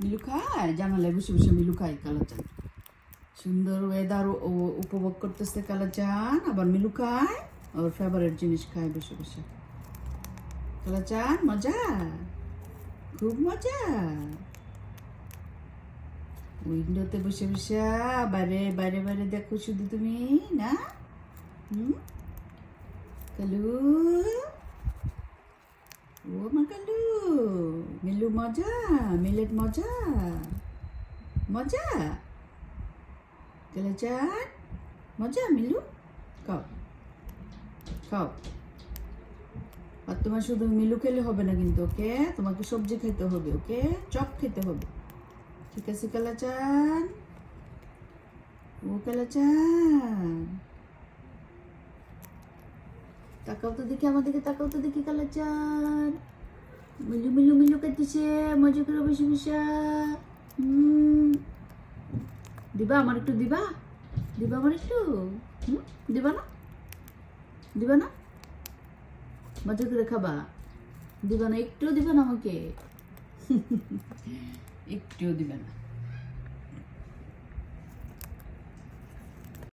মিলু খায়, জানালায় বসে বসে মিলু খায় কালাচান। সুন্দর ওয়েদার উপভোগ করতেছে কালাচান, আবার মিলু খায়, ওর ফেভারিট জিনিস খায় বসে বসে। কালাচান মজা, খুব মজা। উইন্ডোতে বসে বসে বাইরে বাইরে বাইরে দেখো শুধু তুমি, না? কালু, ও মা কালু, মিলু মজা, মিলেট মজা, মজা। কালাচান মজা, মিলু খাও খাও। আর তোমার শুধু মিলু খেলে হবে না কিন্তু, ওকে? তোমাকে সবজি খেতে হবে, ওকে? চপ খেতে হবে, ঠিক আছে কালাচান? ও কালাচান, তাকাও তো দেখি, আমার দিকে তাকাও তো দেখি কালাচান। মিলু মিলু মিলু করতেছে মজা করে বসে বসে। দিবা আমার একটু, দিবা দিবা আমার একটু, দিবা না? দিবা না? মজা করে খাবা, দিবা না? একটু দিবা না আমাকে? একটু দিবে না।